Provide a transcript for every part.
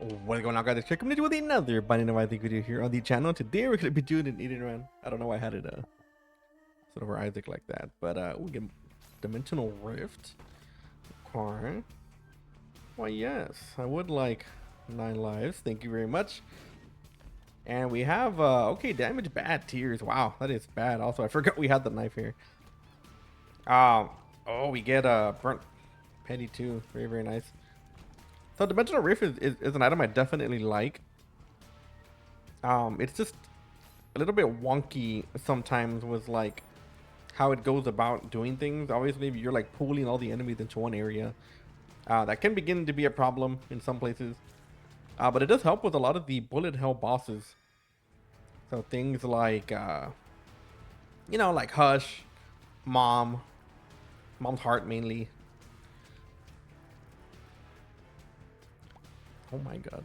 What's going on, guys? It's coming to with another Binding of Isaac video here on the channel. Today we're gonna be doing an eating run. I don't know why I had it sort of for Isaac like that, but we get Dimensional Rift. Alright. Why yes, I would like 9 lives. Thank you very much. And we have okay, damage bad tears. Wow, that is bad. Also, I forgot we had the knife here. Oh, we get burnt petty too. Very, very nice. So Dimensional Rift is an item I definitely like. It's just a little bit wonky sometimes with like how it goes about doing things. Obviously, if you're like pooling all the enemies into one area, that can begin to be a problem in some places. But it does help with a lot of the bullet hell bosses. So things like, you know, like Hush, Mom's Heart mainly. Oh my god.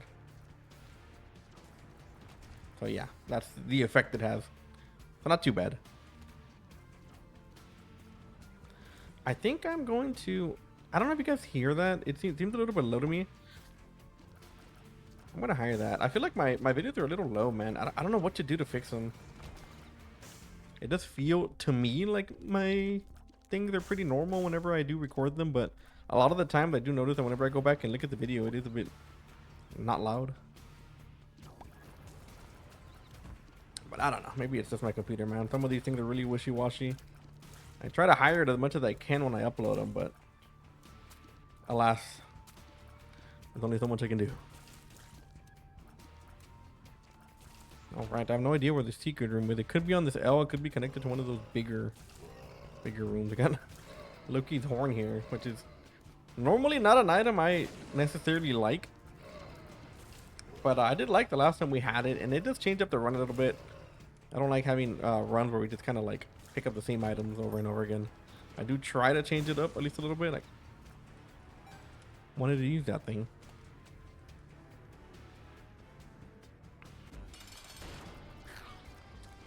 So yeah, that's the effect it has. So not too bad. I think I'm going to... I don't know if you guys hear that. It seems a little bit low to me. I'm going to hire that. I feel like my videos are a little low, man. I don't know what to do to fix them. It does feel to me like my things are pretty normal whenever I do record them, but a lot of the time I do notice that whenever I go back and look at the video, it is a bit not loud. But I don't know. Maybe it's just my computer, man. Some of these things are really wishy-washy. I try to hire it as much as I can when I upload them, but alas, there's only so much I can do. Alright, I have no idea where the secret room is. It could be on this L. It could be connected to one of those bigger rooms. I got Loki's horn here, which is normally not an item I necessarily like. But I did like the last time we had it, and it does change up the run a little bit. I don't like having runs where we just kind of like pick up the same items over and over again. I do try to change it up at least a little bit. Like, wanted to use that thing.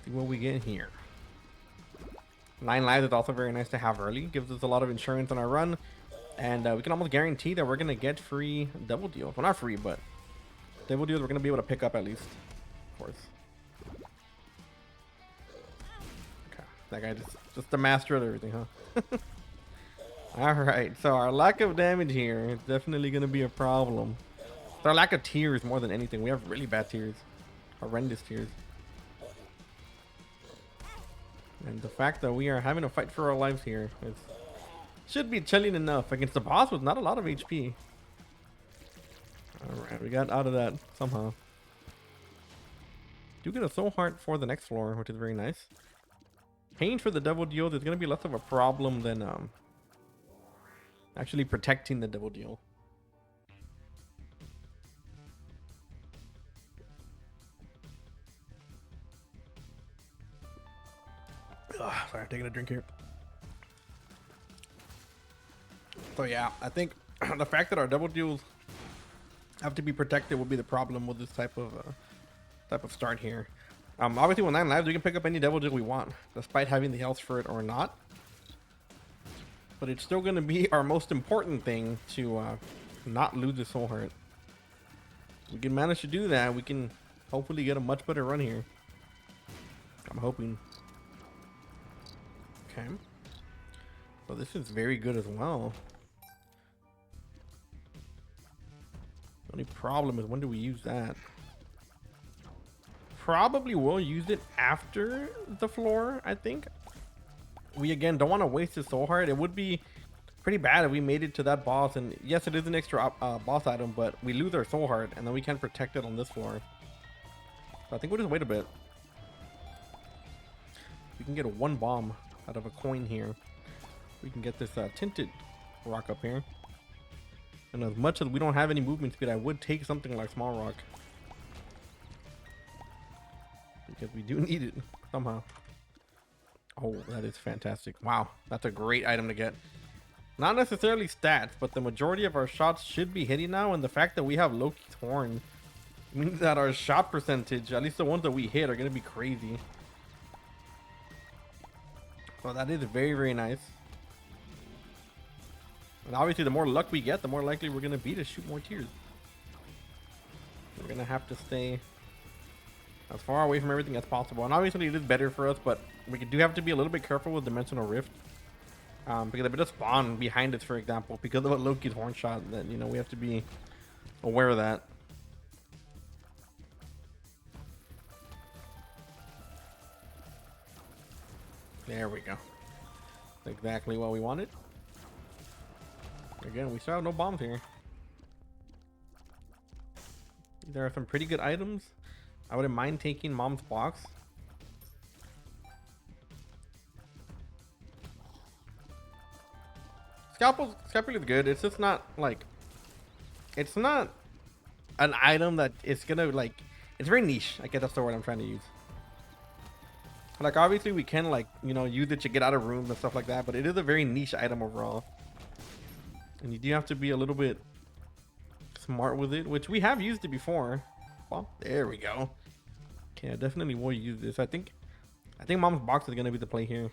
See what we get here. 9 lives is also very nice to have early. Gives us a lot of insurance on our run, and we can almost guarantee that we're gonna get free double deals. Well, not free, but double deals we're gonna be able to pick up at least, of course. Okay, that guy just the master of everything, huh? All right, so our lack of damage here is definitely gonna be a problem. It's our lack of tears more than anything. We have really bad tears, horrendous tears. And the fact that we are having to fight for our lives here should be chilling enough against the boss with not a lot of HP. Alright, we got out of that somehow. Do get a soul heart for the next floor, which is very nice. Paying for the double deal is going to be less of a problem than actually protecting the double deal. Ugh, sorry, I'm taking a drink here. So yeah, I think the fact that our double deals have to be protected will be the problem with this type of start here. Obviously with 9 lives we can pick up any double deal we want, despite having the health for it or not. But it's still going to be our most important thing to not lose the soul heart. If we can manage to do that, we can hopefully get a much better run here. I'm hoping. Okay. So this is very good as well. The only problem is, when do we use that? Probably will use it after the floor, I think. We again don't want to waste his soul heart. It would be pretty bad if we made it to that boss, and yes, it is an extra boss item, but we lose our soul heart and then we can't protect it on this floor. So I think we'll just wait a bit. We can get a 1 bomb out of a coin here. We can get this tinted rock up here. And as much as we don't have any movement speed, I would take something like small rock, because we do need it somehow. Oh, that is fantastic. Wow, that's a great item to get. Not necessarily stats, but the majority of our shots should be hitting now, and the fact that we have Loki's horn means that our shot percentage, at least the ones that we hit, are going to be crazy. So that is very, very nice. And obviously the more luck we get, the more likely we're going to be to shoot more tears. We're gonna have to stay as far away from everything as possible. And obviously it is better for us, but we do have to be a little bit careful with Dimensional Rift. Because if it does spawn behind us, for example, because of Loki's horn shot, then, you know, we have to be aware of that. There we go. That's exactly what we wanted. Again, we still have no bombs here. There are some pretty good items. I wouldn't mind taking Mom's box. Scalpel is good. It's just not like, it's not an item that it's gonna like, it's very niche. I guess that's the word I'm trying to use. Like obviously we can like, you know, use it to get out of rooms and stuff like that, but it is a very niche item overall. And you do have to be a little bit smart with it, which we have used it before. Well, there we go. Okay, I definitely will use this. I think Mom's box is gonna be the play here.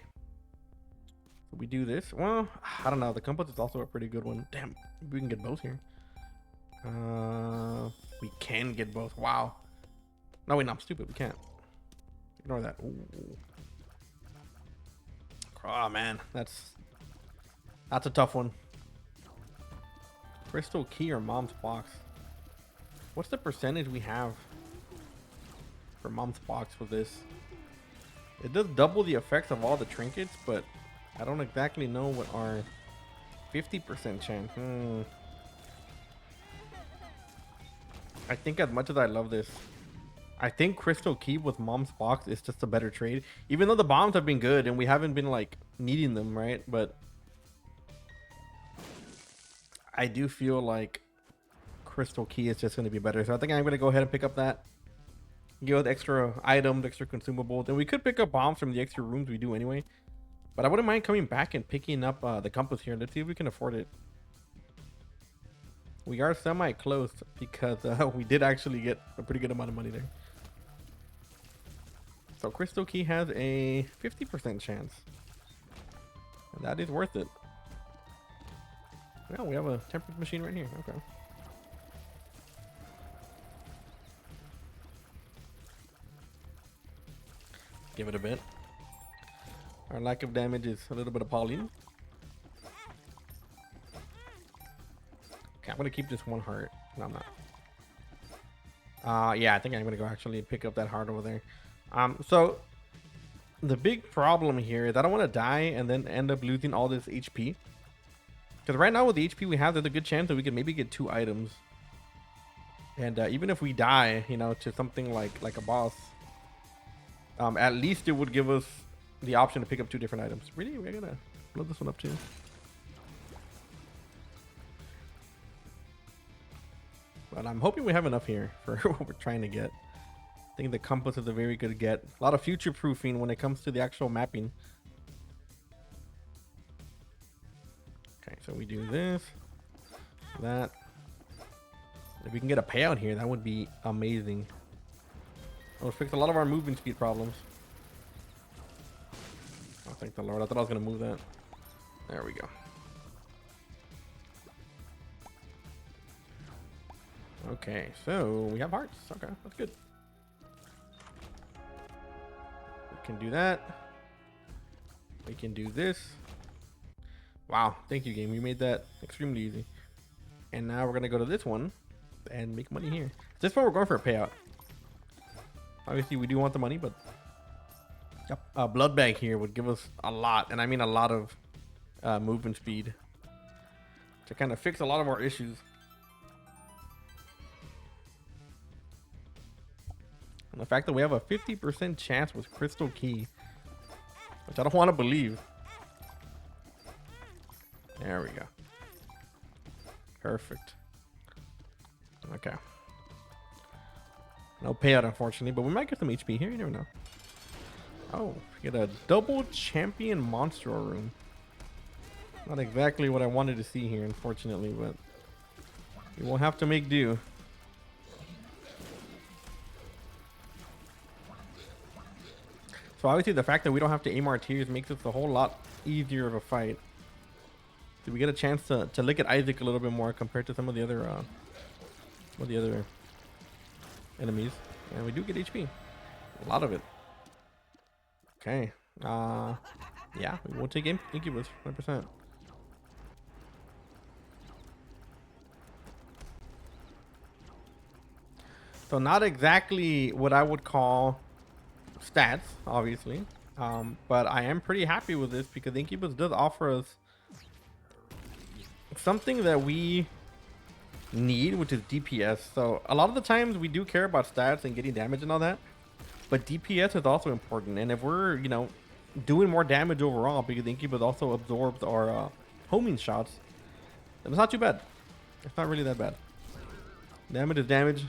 So we do this. Well, I don't know. The compass is also a pretty good one. Damn, we can get both here. We can get both. Wow. No, wait, no, I'm stupid. We can't. Ignore that. Ooh. Oh man, that's a tough one. Crystal key or Mom's box? What's the percentage we have for Mom's box with this? It does double the effects of all the trinkets, but I don't exactly know what our 50% chance. I think as much as I love this, I think Crystal Key with Mom's box is just a better trade. Even though the bombs have been good and we haven't been like needing them, right? But I do feel like Crystal Key is just going to be better. So I think I'm going to go ahead and pick up that. Get with extra items, extra consumables. And we could pick up bombs from the extra rooms we do anyway. But I wouldn't mind coming back and picking up the compass here. Let's see if we can afford it. We are semi-close because we did actually get a pretty good amount of money there. So Crystal Key has a 50% chance. And that is worth it. Well, we have a temperance machine right here. Okay. Give it a bit. Our lack of damage is a little bit appalling. Okay, I'm gonna keep this one heart. No, I'm not. Yeah, I think I'm gonna go actually pick up that heart over there. So the big problem here is I don't want to die and then end up losing all this HP. Because right now with the HP we have, there's a good chance that we can maybe get 2 items. And even if we die, you know, to something like a boss, at least it would give us the option to pick up 2 different items. Really, we're gonna blow this one up too. But I'm hoping we have enough here for what we're trying to get. I think the compass is a very good get. A lot of future proofing when it comes to the actual mapping. Okay, so we do this, that. If we can get a payout here, that would be amazing. That would fix a lot of our movement speed problems. Oh, thank the Lord. I thought I was going to move that. There we go. Okay, so we have hearts. Okay, that's good. We can do that. We can do this. Wow, thank you, game. You made that extremely easy. And now we're going to go to this one and make money here. This one we're going for a payout. Obviously, we do want the money, but a blood bag here would give us a lot, and I mean a lot of movement speed to kind of fix a lot of our issues. And the fact that we have a 50% chance with Crystal Key, which I don't want to believe. There we go. Perfect. Okay. No payout, unfortunately, but we might get some HP here. You never know. Oh, we get a double champion monster room. Not exactly what I wanted to see here, unfortunately, but we will have to make do. So obviously the fact that we don't have to aim our tiers makes it a whole lot easier of a fight. So we get a chance to look at Isaac a little bit more compared to some of the other enemies, and we do get HP. A lot of it. Okay. Yeah, we will take Incubus 100%. So not exactly what I would call stats, obviously. But I am pretty happy with this because Incubus does offer us something that we need, which is DPS. So a lot of the times we do care about stats and getting damage and all that, but DPS is also important. And if we're, doing more damage overall because Incubus also absorbs our homing shots, then it's not too bad. It's not really that bad. Damage is damage.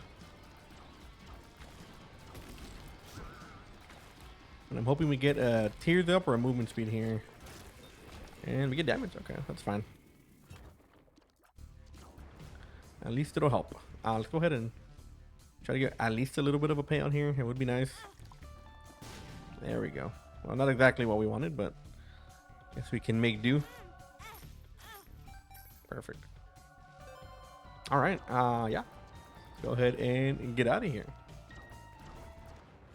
And I'm hoping we get a tears up or a movement speed here. And we get damage. Okay, that's fine. At least it'll help. Let's go ahead and try to get at least a little bit of a payout here. It would be nice. There we go. Well, not exactly what we wanted, but I guess we can make do. Perfect. All right. Yeah. Let's go ahead and get out of here.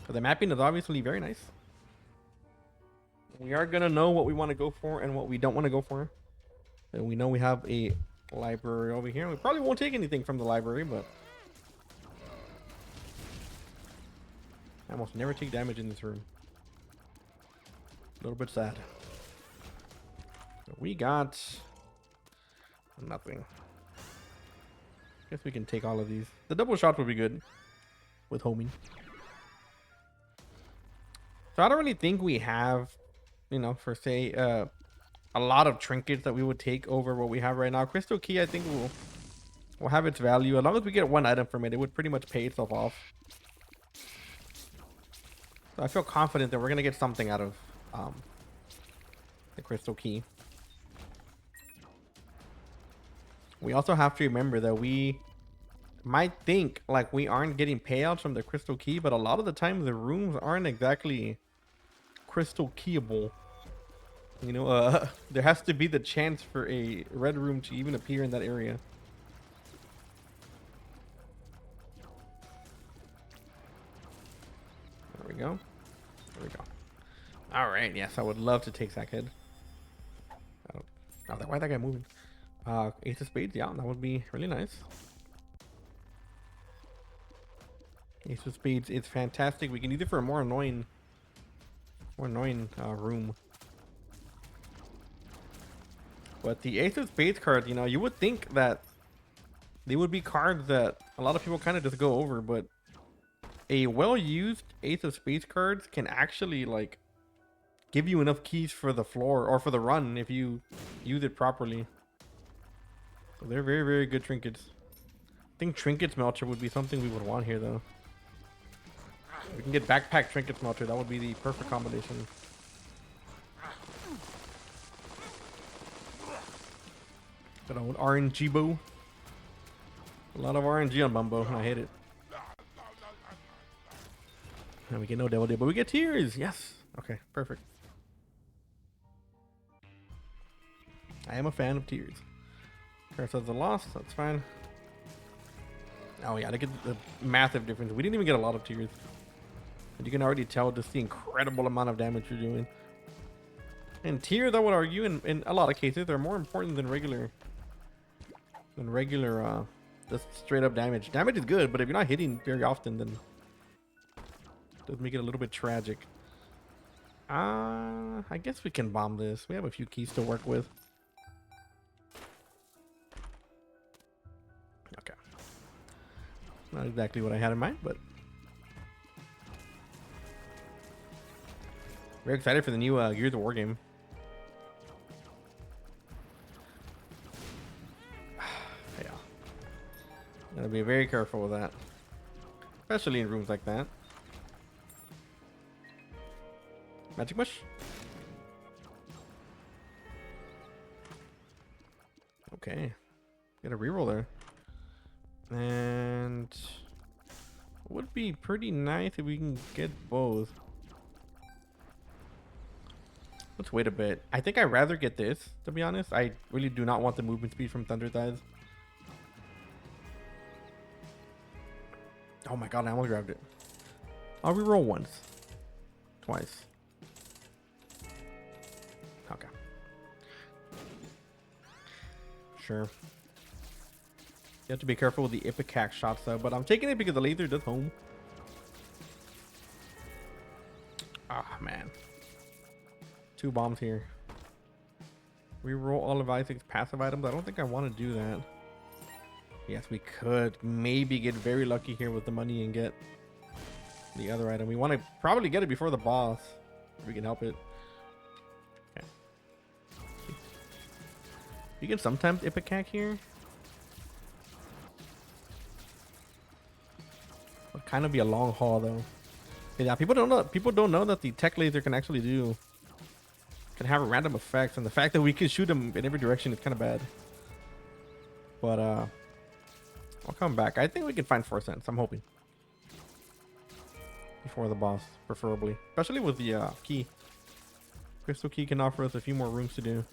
So the mapping is obviously very nice. We are gonna know what we want to go for and what we don't want to go for. And we know we have a library over here. We probably won't take anything from the library, but I almost never take damage in this room. A little bit sad. So we got nothing. Guess we can take all of these. The double shots would be good with homing. So I don't really think we have, for say, a lot of trinkets that we would take over what we have right now. Crystal Key, I think will have its value. As long as we get one item from it, it would pretty much pay itself off. So I feel confident that we're going to get something out of the Crystal Key. We also have to remember that we might think like we aren't getting payouts from the Crystal Key, but a lot of the time the rooms aren't exactly crystal keyable. There has to be the chance for a red room to even appear in that area. There we go. There we go. All right. Yes, I would love to take Sackhead. Why is that guy moving? Ace of Spades. Yeah, that would be really nice. Ace of Spades is fantastic. We can use it for a more annoying room. But the Ace of Spades cards, you would think that they would be cards that a lot of people kind of just go over, but a well-used Ace of Spades cards can actually like give you enough keys for the floor or for the run if you use it properly. So they're very, very good trinkets. I think Trinket Smelter would be something we would want here though. If we can get Backpack Trinket Smelter, that would be the perfect combination. Got an RNG bow. A lot of RNG on Bumbo. I hate it. And we get no devil deal, but we get tears. Yes. Okay, perfect. I am a fan of tears. Parasites are lost. That's fine. Oh yeah, look at the massive difference. We didn't even get a lot of tears. But you can already tell just the incredible amount of damage you're doing. And tears, I would argue, in a lot of cases, are more important than regular just straight up damage. Damage is good, but if you're not hitting very often, then it does make it a little bit tragic. I guess we can bomb this. We have a few keys to work with. Okay. Not exactly what I had in mind, but very excited for the new Gears of War game. Yeah. Gotta be very careful with that. Especially in rooms like that. Magic Mush. Okay. Get a reroll there. And would be pretty nice if we can get both. Let's wait a bit. I think I'd rather get this, to be honest. I really do not want the movement speed from Thunder Thighs. Oh my god, I almost grabbed it. I'll reroll once. Twice. Okay. Sure. You have to be careful with the Ipecac shots though, but I'm taking it because the laser does home. Ah, man. 2 bombs here. Reroll all of Isaac's passive items. I don't think I want to do that. Yes, we could maybe get very lucky here with the money and get the other item. We want to probably get it before the boss, if we can help it. Okay. You can sometimes Ipecac here. It'll kind of be a long haul though. Yeah, people don't know that the tech laser can actually can have random effects, and the fact that we can shoot them in every direction is kind of bad. But I'll come back. I think we can find 4 cents. I'm hoping before the boss, preferably, especially with the key. Crystal key can offer us a few more rooms to do.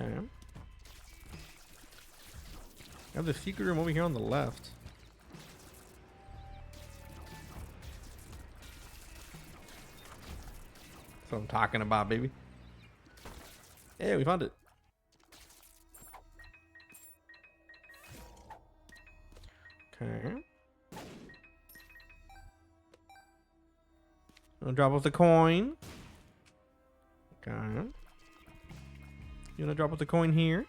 Okay. I have the secret room over here on the left. That's what I'm talking about, baby. Hey, we found it. Okay. I'll drop off the coin. Okay. You wanna drop off the coin here?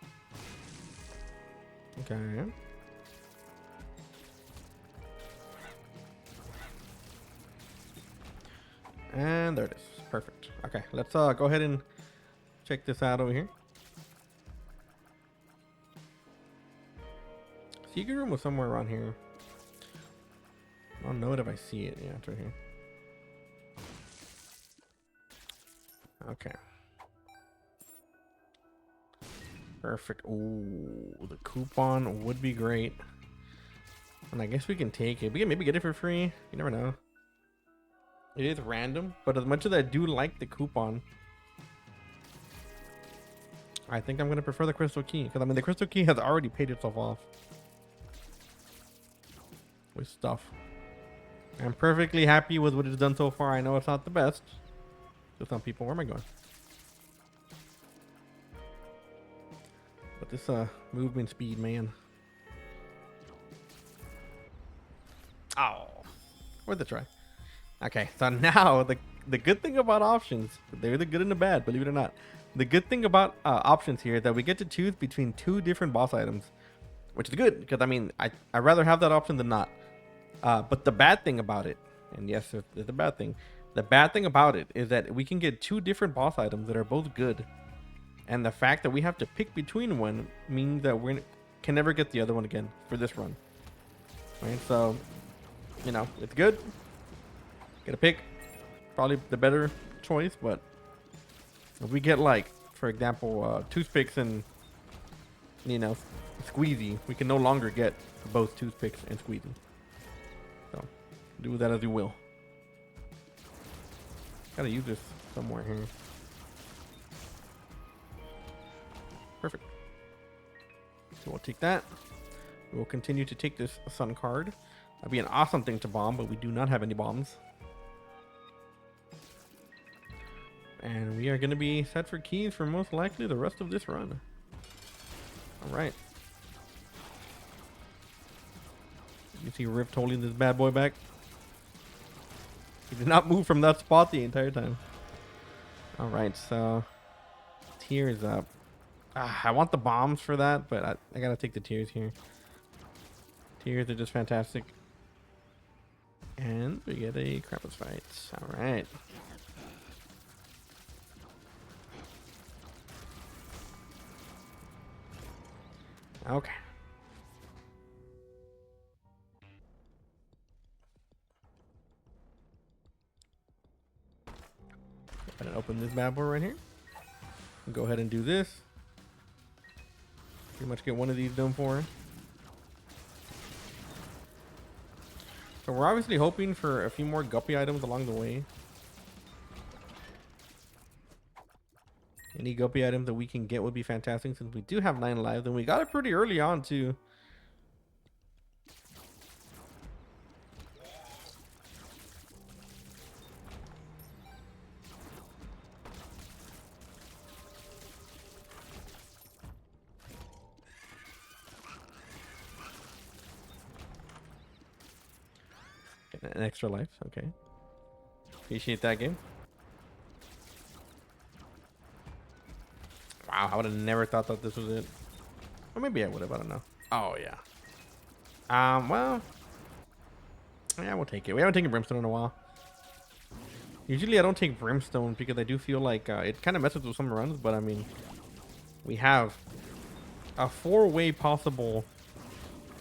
Okay. And there it is. Perfect. Okay, let's go ahead and check this out over here. Secret room was somewhere around here. I don't know it if I see it. Yeah, it's right here. Okay. Perfect. Ooh, the coupon would be great. And I guess we can take it. We can maybe get it for free. You never know. It is random, but as much as I do like the coupon, I think I'm going to prefer the crystal key. Because, I mean, the crystal key has already paid itself off with stuff. I'm perfectly happy with what it's done so far. I know it's not the best to some people. Where am I going? But this movement speed, man. Oh, worth the try. Okay, so now the good thing about options, they're the good and the bad, believe it or not. The good thing about options here is that we get to choose between 2 different boss items, which is good because I mean I'd rather have that option than not. But the bad thing about it, and yes, it's a bad thing. The bad thing about it is that we can get 2 different boss items that are both good, and the fact that we have to pick between one means that we can never get the other one again for this run. Right? So, you know, it's good. Get a pick, probably the better choice, but if we get, like, for example, toothpicks and, you know, squeezy, we can no longer get both toothpicks and squeezy. So do that as you will. Gotta use this somewhere here. Perfect. So we'll take that. We'll continue to take this sun card. That'd be an awesome thing to bomb, but we do not have any bombs. And we are going to be set for keys for most likely the rest of this run. All right. You see Rift holding this bad boy back. He did not move from that spot the entire time. All right, so tears up. I want the bombs for that, but I got to take the tears here. Tears are just fantastic. And we get a Krampus fight. All right. Okay. Go ahead and open this bad boy right here. Go ahead and do this. Pretty much get one of these done for. So we're obviously hoping for a few more guppy items along the way. Any guppy items that we can get would be fantastic since we do have 9 lives, and we got it pretty early on too. An extra life, okay. Appreciate that game. Wow, I would have never thought that this was it. Or maybe I would have, I don't know. Oh yeah. Well, yeah, we'll take it. We haven't taken Brimstone in a while. Usually I don't take Brimstone because I do feel like it kind of messes with some runs, but I mean, we have a 4-way possible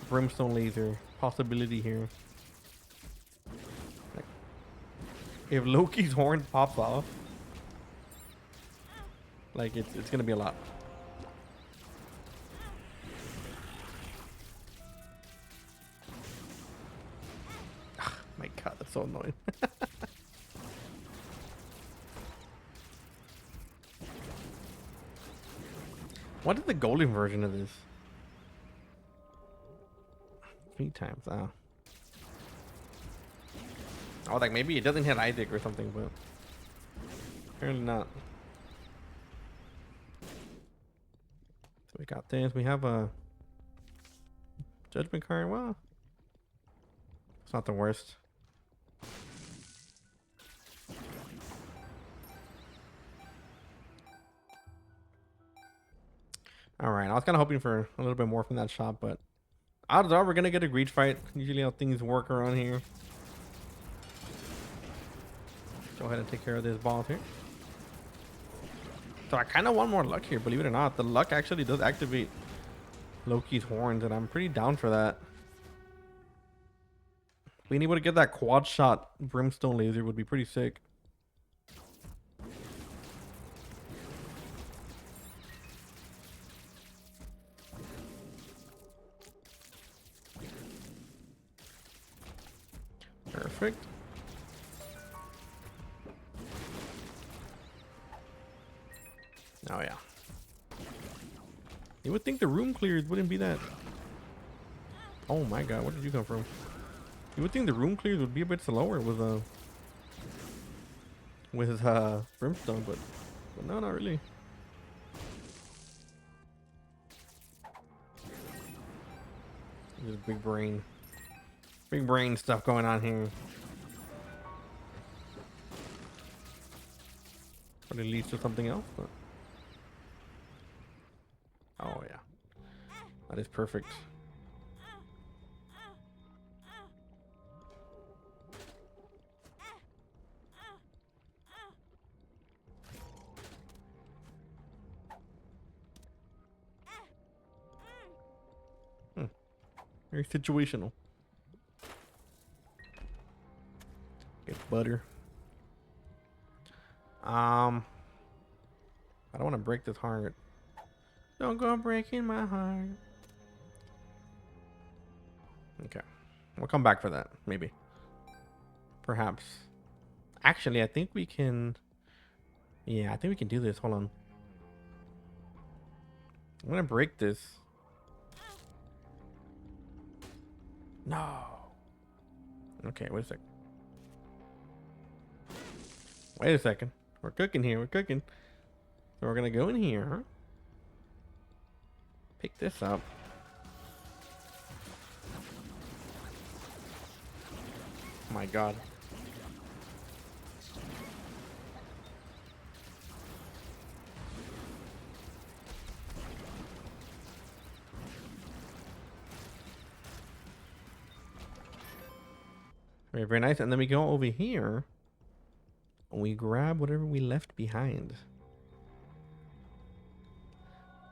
Brimstone laser possibility here. Like, if Loki's horn pops off, like it's gonna be a lot. My god, that's so annoying. What is the golden version of this? 3 times, oh. I was like, maybe it doesn't hit Isaac or something, but apparently not. So we got this. We have a judgment card. Well, it's not the worst. All right, I was kind of hoping for a little bit more from that shot, but odds are we're gonna get a greed fight. Usually how things work around here. Go ahead and take care of this boss here. So I kind of want more luck here, believe it or not. The luck actually does activate Loki's horns, and I'm pretty down for that. Being able to get that quad shot Brimstone laser would be pretty sick. Perfect. Oh yeah. You would think the room clears wouldn't be that. Oh my god, where did you come from? You would think the room clears would be a bit slower with Brimstone, but no, not really. Just big brain stuff going on here. But it leads to something else. But oh yeah, that is perfect. Very situational. Get butter. I don't want to break this heart. Don't go breaking my heart. Okay. We'll come back for that, maybe. Perhaps. Actually, I think we can... Yeah, I think we can do this. Hold on. I'm gonna break this. No. Okay, wait a second. Wait a second. We're cooking here. We're cooking. So we're gonna go in here. Huh? Pick this up. Oh my god. Very, very nice. And then we go over here. And we grab whatever we left behind.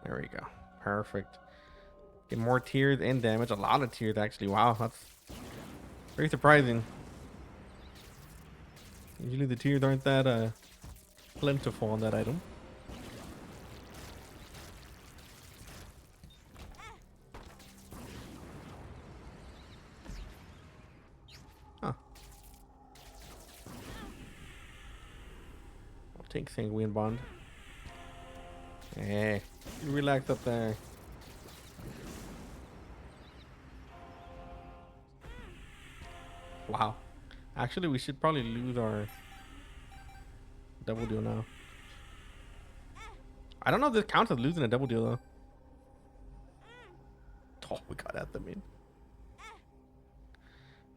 There we go. Perfect. Get more tears and damage. A lot of tears, actually. Wow, that's very surprising. Usually the tears aren't that plentiful on that item. Huh. I'll take Sanguine Bond. Hey, relax up there. Wow. Actually, we should probably lose our double deal now. I don't know if this counts as losing a double deal though. Oh, we got at them in.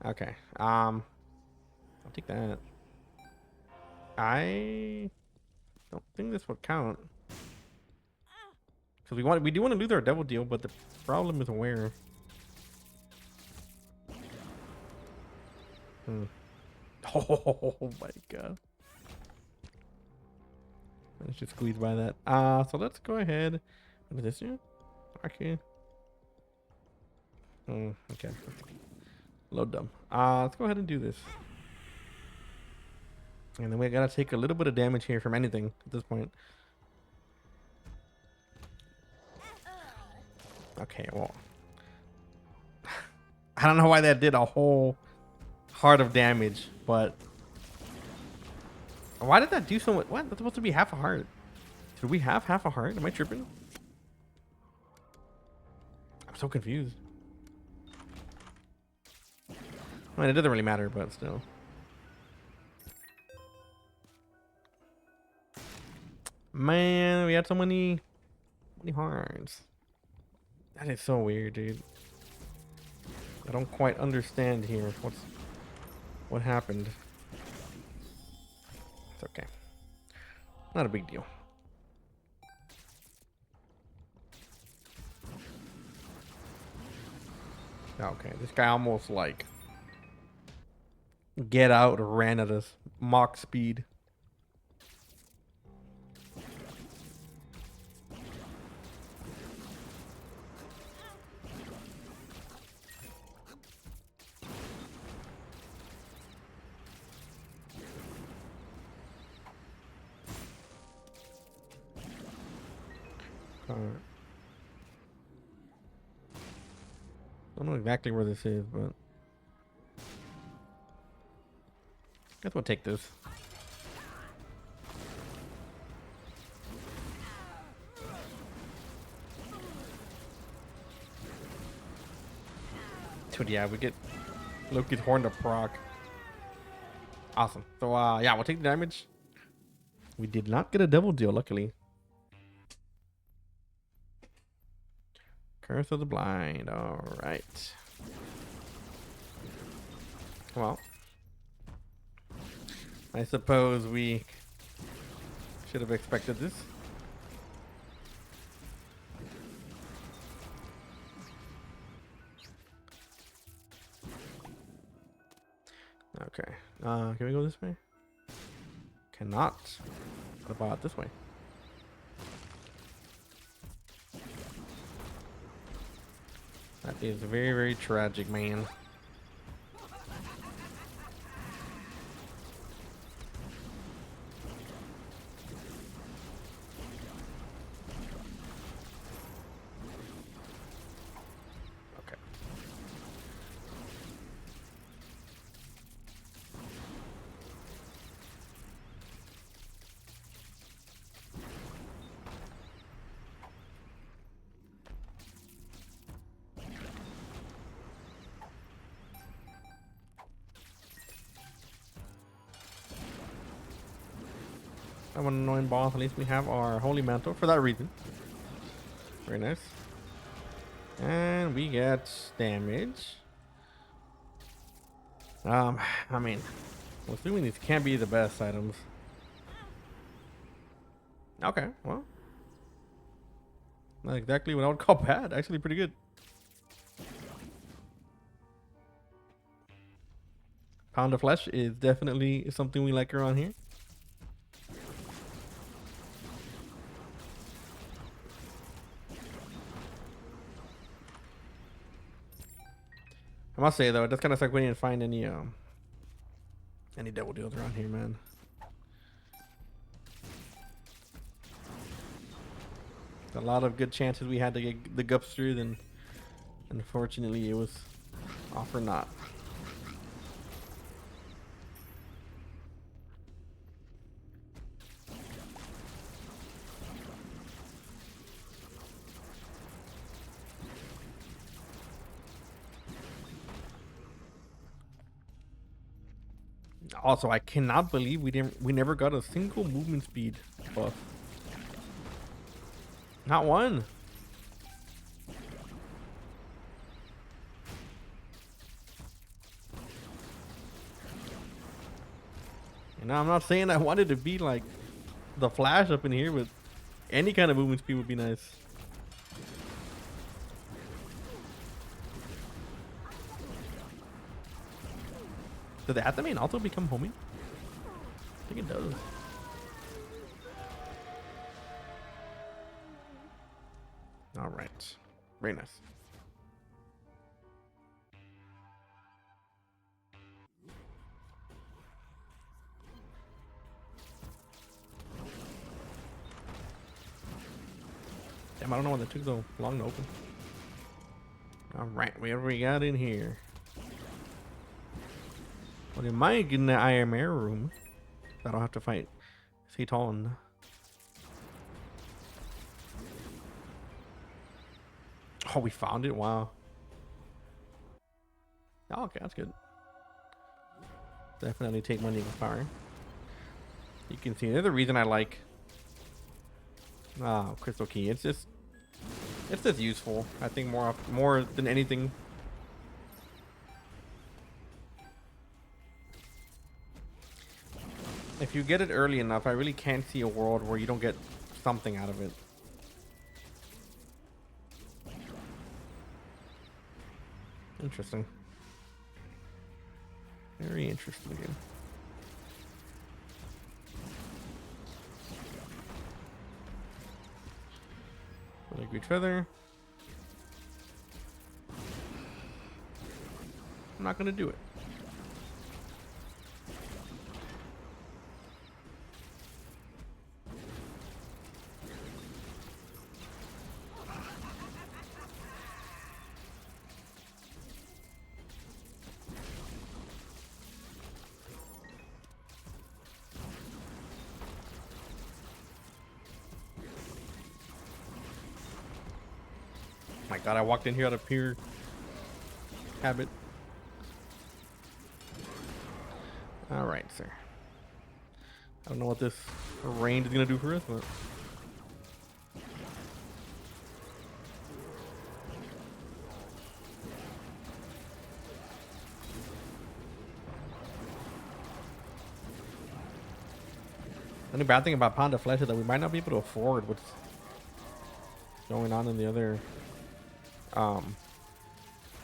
Okay. I'll take that. I don't think this would count. Because we do want to lose our double deal, but the problem is where. Oh my god. Let's just squeeze by that. So let's go ahead. What is this here? Okay. Okay. Load dumb. Let's go ahead and do this. And then we gotta take a little bit of damage here from anything at this point. Okay, well. I don't know why that did a whole heart of damage, but why did that do so much? What? That's supposed to be half a heart. Did we have half a heart? Am I tripping? I'm so confused. I mean, it doesn't really matter, but still. Man, we had so many hearts. That is so weird, dude. I don't quite understand here. What happened? It's okay. Not a big deal. Okay, this guy almost like get out ran at us Mach speed. I don't know exactly where this is, but I guess we'll take this. Dude, yeah, we get Loki's horn to proc. Awesome. So, yeah, we'll take the damage. We did not get a double deal, luckily. Curse of the Blind. All right. Well, I suppose we should have expected this. Okay. Can we go this way? Cannot. What about this way? That is very, very tragic, man. Okay. That one annoying boss. At least we have our Holy Mantle for that reason. Very nice. And we get damage. I mean, I'm assuming these can't be the best items. Okay, well. Not exactly what I would call bad. Actually pretty good. Pound of Flesh is definitely something we like around here. I must say though, it does kind of suck we didn't find any double deals around here, man. A lot of good chances we had to get the gups through, then unfortunately it was all for naught. Also, I cannot believe we never got a single movement speed buff. Not one. You know, I'm not saying I wanted to be like the Flash up in here, but any kind of movement speed would be nice. Did the Athame also become homing? I think it does. All right. Very nice. Damn, I don't know why that took so long to open. All right, what have we got in here? Well, they might get in the Iron Air room. I don't have to fight Satan. Oh, we found it. Wow. Oh, okay, that's good. Definitely take money with power. You can see another reason I like Crystal Key. It's just useful. I think more than anything. If you get it early enough, I really can't see a world where you don't get something out of it. Interesting. Very interesting game. Really great feather. I'm not gonna do it. My God, I walked in here out of pure habit. All right, sir. I don't know what this range is gonna do for us, but the only bad thing about Pound of Flesh is that we might not be able to afford what's going on in the other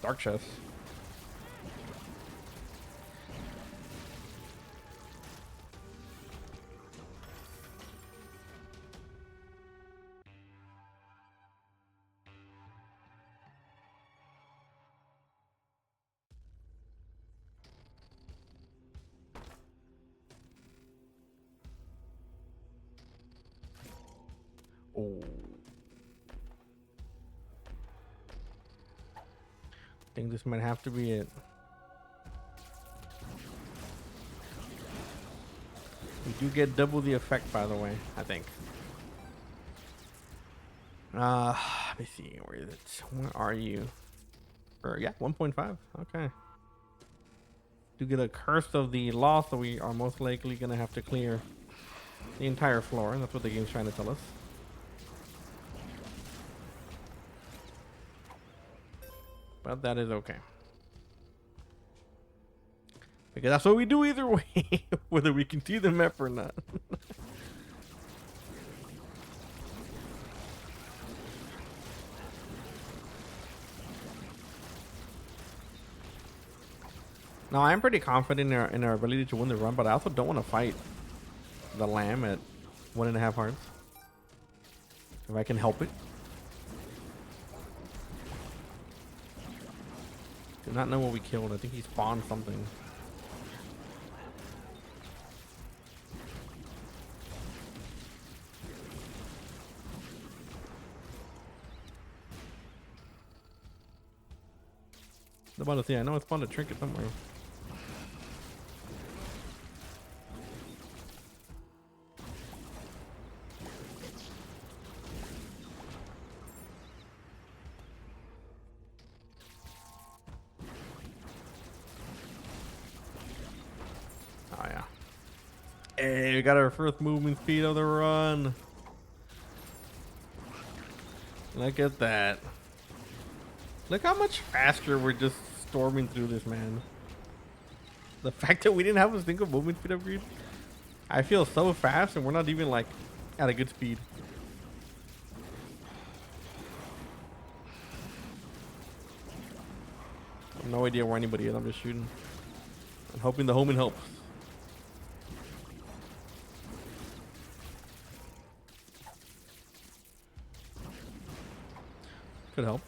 dark chests. Oh. I think this might have to be it. We do get double the effect, by the way, I think. Let me see. Where is it? Where are you? Yeah, 1.5. Okay. Do get a curse of the loss, so we are most likely gonna have to clear the entire floor, and that's what the game's trying to tell us. But that is okay. Because that's what we do either way, whether we can see the map or not. Now, I'm pretty confident in our ability to win the run, but I also don't want to fight the lamb at 1.5 hearts. If I can help it. Do not know what we killed. I think he spawned something. I'm about to say, I know it spawned a trinket somewhere. Hey, we got our first movement speed of the run. Look at that. Look how much faster we're just storming through this, man. The fact that we didn't have a single movement speed upgrade. I feel so fast and we're not even like at a good speed. I have no idea where anybody is. I'm just shooting. I'm hoping the homing helps. Could help.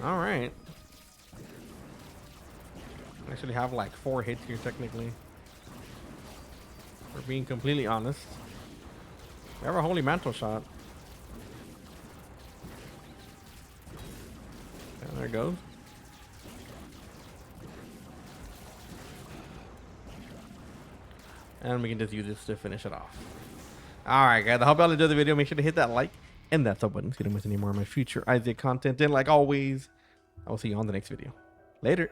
All right. I actually have like 4 hits here technically. For being completely honest. We have a holy mantle shot. And there it goes. And we can just use this to finish it off. Alright guys, I hope y'all enjoyed the video. Make sure to hit that like and that sub button so you don't miss any more of my future Isaac content. And like always, I will see you on the next video. Later.